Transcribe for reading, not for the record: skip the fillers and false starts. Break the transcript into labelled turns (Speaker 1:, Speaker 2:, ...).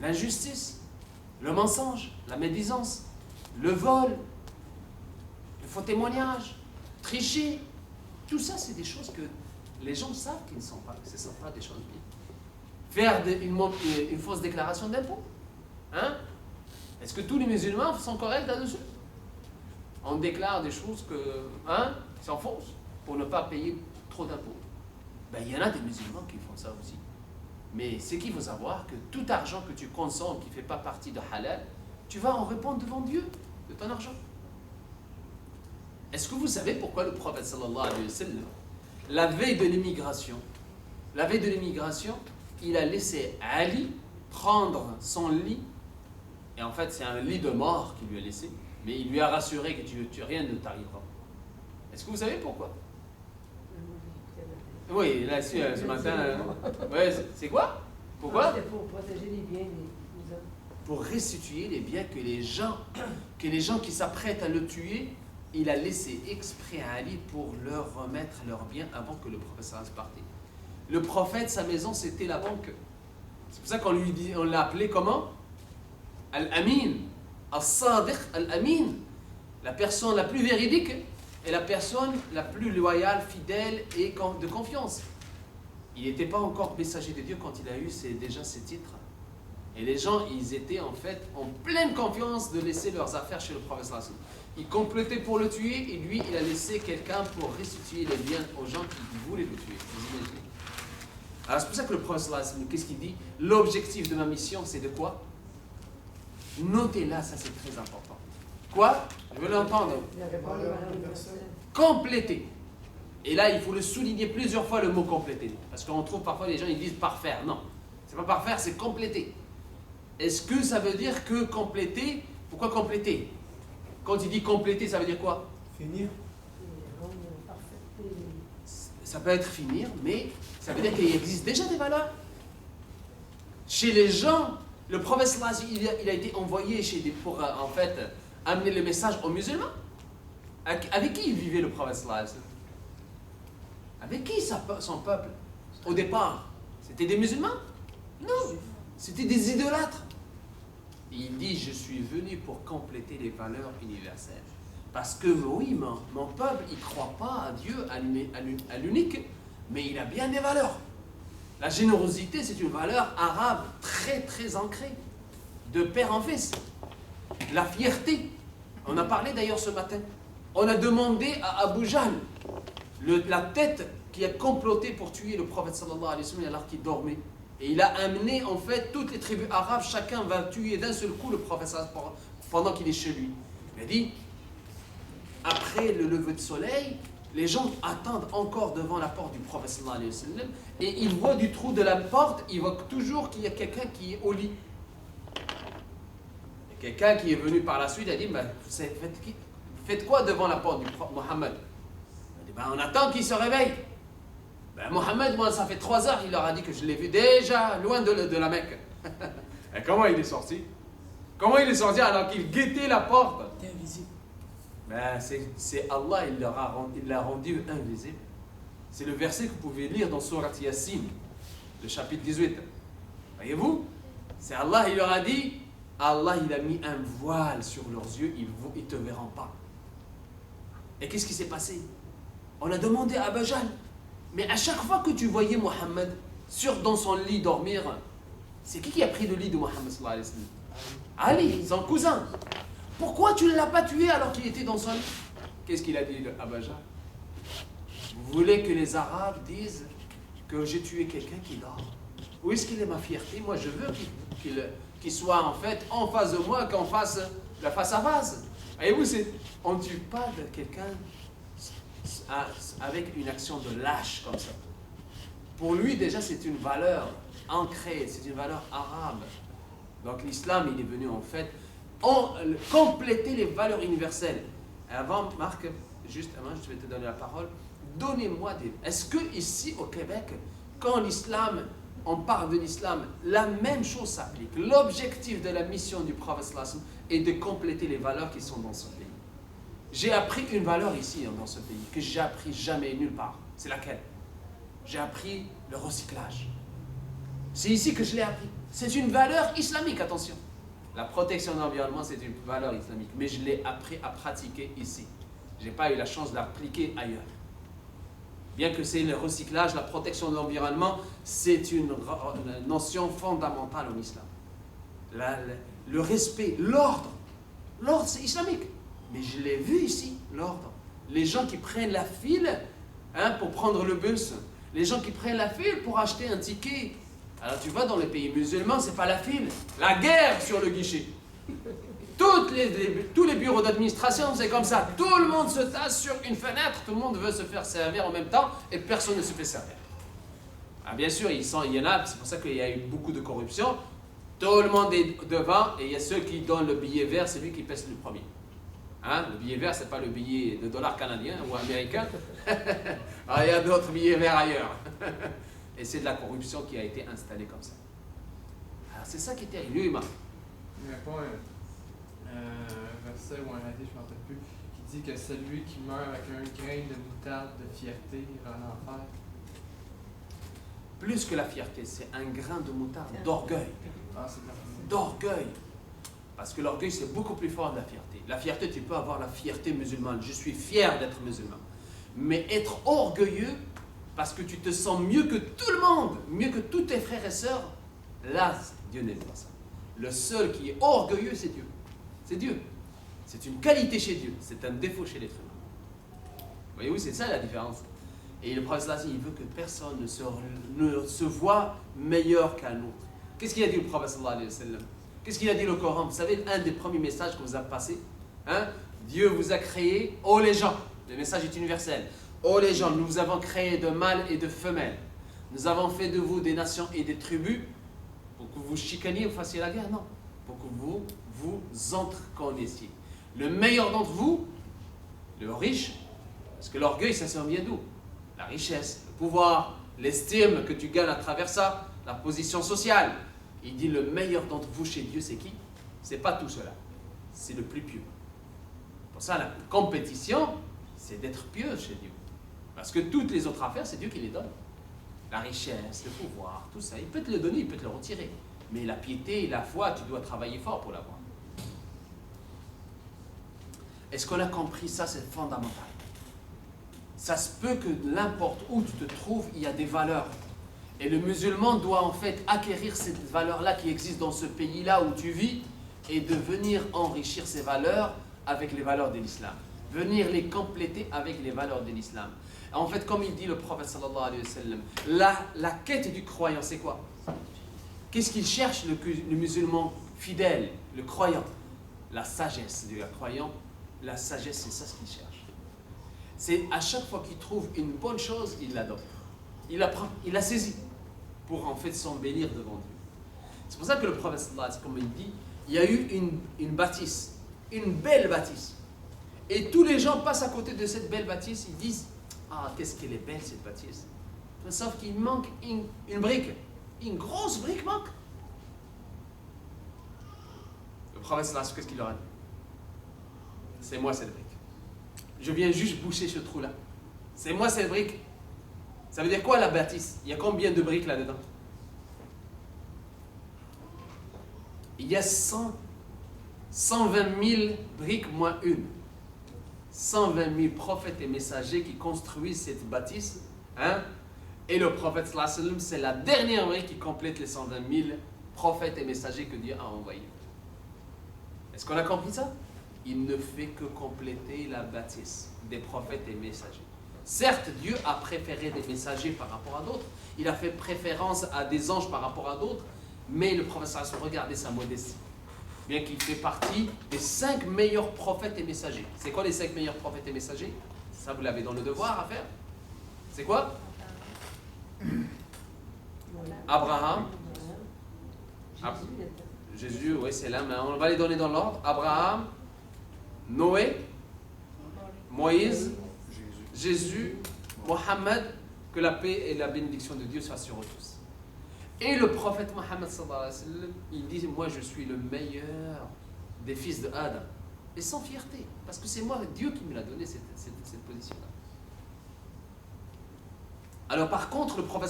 Speaker 1: l'injustice, le mensonge, la médisance, le vol, le faux témoignage, tricher. Tout ça, c'est des choses que les gens savent qu'ils ne sont pas, que ce ne sont pas des choses bien. Faire une fausse déclaration d'impôt. Hein? Est-ce que tous les musulmans sont corrects là-dessus? On déclare des choses qui sont fausses pour ne pas payer trop d'impôts. Ben, il y en a des musulmans qui font ça aussi. Mais c'est qu'il faut savoir que tout argent que tu consommes qui ne fait pas partie de halal, tu vas en répondre devant Dieu de ton argent. Est-ce que vous savez pourquoi le prophète sallallahu alayhi wa sallam, la veille de l'immigration, il a laissé Ali prendre son lit, et en fait c'est un lit de mort qu'il lui a laissé, mais il lui a rassuré que rien ne t'arrivera. Est-ce que vous savez pourquoi? Oui, là, ce matin. Ouais, c'est quoi? Pourquoi?
Speaker 2: C'est pour protéger les biens des hommes.
Speaker 1: Pour restituer les biens que les gens qui s'apprêtent à le tuer, il a laissé exprès à Ali pour leur remettre leurs biens avant que le prophète parte. Le prophète, sa maison, c'était la banque. C'est pour ça on l'a appelé comment? Al-Amin, Al-Sadiq, Al-Amin. La personne la plus véridique et la personne la plus loyale, fidèle et de confiance. Il n'était pas encore messager de Dieu quand il a eu déjà ces titres. Et les gens, ils étaient en fait en pleine confiance de laisser leurs affaires chez le prophète. Ils complotaient pour le tuer et lui, il a laissé quelqu'un pour restituer les biens aux gens qui voulaient le tuer. Vous imaginez? Alors c'est pour ça que le prophète, qu'est-ce qu'il dit? L'objectif de ma mission, c'est de quoi? Notez là, ça c'est très important. Quoi? Je veux l'entendre. Compléter. Et là, il faut le souligner plusieurs fois le mot compléter. Parce qu'on trouve parfois les gens, ils disent parfaire. Non, c'est pas parfaire, c'est compléter. Est-ce que ça veut dire que compléter? Pourquoi compléter? Quand il dit compléter, ça veut dire quoi?
Speaker 3: Finir.
Speaker 1: Ça peut être finir, mais ça veut dire qu'il existe déjà des valeurs. Chez les gens, le prophète il a été envoyé pour en fait amener le message aux musulmans. Avec qui il vivait le prophète? Avec qui son peuple? Au départ, c'était des musulmans? Non, c'était des idolâtres. Et il dit, je suis venu pour compléter les valeurs universelles. Parce que oui, mon peuple, il ne croit pas à Dieu, à l'unique, mais il a bien des valeurs. La générosité, c'est une valeur arabe très très ancrée, de père en fils. La fierté, on a parlé d'ailleurs ce matin. On a demandé à Abu Jahl, la tête qui a comploté pour tuer le prophète sallallahu alayhi wa sallam alors qu'il dormait. Et il a amené en fait toutes les tribus arabes, chacun va tuer d'un seul coup le prophète pendant qu'il est chez lui. Il a dit, après le lever du soleil, les gens attendent encore devant la porte du prophète sallallahu alayhi wa sallam et ils voient du trou de la porte, ils voient toujours qu'il y a quelqu'un qui est au lit. Et quelqu'un qui est venu par la suite a dit, faites quoi devant la porte du prophète Mohammed? Il a dit, on attend qu'il se réveille. Mohammed, moi, ça fait 3 heures, il leur a dit que je l'ai vu déjà loin de la Mecque. Et comment il est sorti? Comment il est sorti alors qu'il guettait la porte?
Speaker 3: T'es invisible.
Speaker 1: C'est Allah, il l'a rendu invisible. C'est le verset que vous pouvez lire dans Surat Yasin, le chapitre 18. Voyez-vous? C'est Allah, il leur a dit, Allah, il a mis un voile sur leurs yeux, ils ne te verront pas. Et qu'est-ce qui s'est passé? On a demandé à Abu Jahl, mais à chaque fois que tu voyais Mohammed dans son lit dormir, c'est qui a pris le lit de Mohammed sallallahu alayhi wa sallam? Ali, son cousin. Pourquoi tu ne l'as pas tué alors qu'il était dans son lit? Qu'est-ce qu'il a dit Abu Jahl? Vous voulez que les Arabes disent que j'ai tué quelqu'un qui dort? Où est-ce qu'il est ma fierté? Moi je veux qu'il soit en fait en face de moi, qu'on fasse la face à face. Voyez-vous, on ne tue pas de quelqu'un avec une action de lâche comme ça. Pour lui, déjà, c'est une valeur ancrée, c'est une valeur arabe. Donc l'islam, il est venu en fait compléter les valeurs universelles. Et avant, Marc, juste avant, je vais te donner la parole. Donnez-moi des... Est-ce que ici au Québec, quand l'islam, on parle de l'islam, la même chose s'applique? L'objectif de la mission du prophète est de compléter les valeurs qui sont dans ce pays. J'ai appris une valeur ici, dans ce pays, que j'ai appris jamais nulle part. C'est laquelle? J'ai appris le recyclage. C'est ici que je l'ai appris. C'est une valeur islamique, attention. La protection de l'environnement, c'est une valeur islamique. Mais je l'ai appris à pratiquer ici. Je n'ai pas eu la chance de l'appliquer ailleurs. Bien que c'est le recyclage, la protection de l'environnement, c'est une notion fondamentale en islam. Le respect, l'ordre. L'ordre, c'est islamique. Mais je l'ai vu ici, l'ordre. Les gens qui prennent la file pour prendre le bus. Les gens qui prennent la file pour acheter un ticket. Alors tu vas dans les pays musulmans, c'est pas la file. La guerre sur le guichet. Tous les bureaux d'administration, c'est comme ça. Tout le monde se tasse sur une fenêtre. Tout le monde veut se faire servir en même temps et personne ne se fait servir. Ah, bien sûr, il y en a, c'est pour ça qu'il y a eu beaucoup de corruption. Tout le monde est devant et il y a ceux qui donnent le billet vert, c'est lui qui pèse le premier. Le billet vert, c'est pas le billet de dollar canadien ou américain. Il y a d'autres billets verts ailleurs. Et c'est de la corruption qui a été installée comme ça. Alors, c'est ça qui est terrible. Lui, il n'y
Speaker 3: a pas un verset ou un hadith, je ne m'en rappelle plus, qui dit que celui qui meurt avec un grain de moutarde de fierté ira en enfer.
Speaker 1: Plus que la fierté, c'est un grain de moutarde d'orgueil. D'orgueil. Parce que l'orgueil, c'est beaucoup plus fort que la fierté. La fierté, tu peux avoir la fierté musulmane. Je suis fier d'être musulman. Mais être orgueilleux, parce que tu te sens mieux que tout le monde, mieux que tous tes frères et sœurs, là, Dieu n'aime pas ça. Le seul qui est orgueilleux, c'est Dieu. C'est Dieu. C'est une qualité chez Dieu. C'est un défaut chez l'être humain. Vous voyez, oui, c'est ça la différence. Et le prophète, il veut que personne ne se voit meilleur qu'un autre. Qu'est-ce qu'il a dit le prophète sallallahu alayhi wa sallam? Qu'est-ce qu'il a dit le Coran? Vous savez, un des premiers messages que vous avez passé, Dieu vous a créé, ô les gens, le message est universel. Ô les gens, nous vous avons créé de mâles et de femelles. Nous avons fait de vous des nations et des tribus pour que vous chicaniez, vous fassiez la guerre, non. Pour que vous entreconnaissiez. Le meilleur d'entre vous, le riche, parce que l'orgueil, ça vient d'où? La richesse, le pouvoir, l'estime que tu gagnes à travers ça, la position sociale. Il dit le meilleur d'entre vous chez Dieu, c'est qui? C'est pas tout cela, c'est le plus pieux. Pour ça, la compétition, c'est d'être pieux chez Dieu. Parce que toutes les autres affaires, c'est Dieu qui les donne. La richesse, le pouvoir, tout ça, il peut te le donner, il peut te le retirer. Mais la piété et la foi, tu dois travailler fort pour l'avoir. Est-ce qu'on a compris ça? C'est fondamental. Ça se peut que n'importe où tu te trouves, il y a des valeurs. Et le musulman doit en fait acquérir cette valeur-là qui existe dans ce pays-là où tu vis et de venir enrichir ces valeurs avec les valeurs de l'islam. Venir les compléter avec les valeurs de l'islam. En fait, comme il dit le prophète sallallahu alayhi wa sallam, la quête du croyant, c'est quoi? Qu'est-ce qu'il cherche le musulman fidèle, le croyant? La sagesse du croyant. La sagesse, c'est ça ce qu'il cherche. C'est à chaque fois qu'il trouve une bonne chose, il l'adopte. Il apprend, il la saisit pour en fait s'embellir devant Dieu. C'est pour ça que le prophète sallallahu alayhi wa sallam, comme il dit, il y a eu une bâtisse, une belle bâtisse. Et tous les gens passent à côté de cette belle bâtisse, ils disent « Ah, qu'est-ce qu'elle est belle cette bâtisse !» Sauf qu'il manque une brique. Une grosse brique manque. Le prophète sallallahu alayhi wa sallam, qu'est-ce qu'il leur a dit? C'est moi cette brique. Je viens juste boucher ce trou-là. C'est moi cette brique. Ça veut dire quoi la bâtisse? Il y a combien de briques là-dedans? Il y a 120 000 briques moins une. 120 000 prophètes et messagers qui construisent cette bâtisse. Et le prophète sallallahu alayhi wa sallam, c'est la dernière brique qui complète les 120 000 prophètes et messagers que Dieu a envoyés. Est-ce qu'on a compris ça? Il ne fait que compléter la bâtisse des prophètes et messagers. Certes, Dieu a préféré des messagers par rapport à d'autres. Il a fait préférence à des anges par rapport à d'autres. Mais le prophète sallallahu alayhi wa sallam, regardez sa modestie. Bien qu'il fait partie des 5 meilleurs prophètes et messagers. C'est quoi les 5 meilleurs prophètes et messagers? Ça, vous l'avez dans le devoir à faire. C'est quoi? Abraham. Jésus, oui, c'est là, mais on va les donner dans l'ordre. Abraham, Noé, Moïse, Jésus, Mohammed, que la paix et la bénédiction de Dieu soient sur eux tous. Et le prophète Mohammed, il dit, moi je suis le meilleur des fils de Adam. Et sans fierté, parce que c'est moi, Dieu qui me l'a donné cette position-là. Alors par contre, le prophète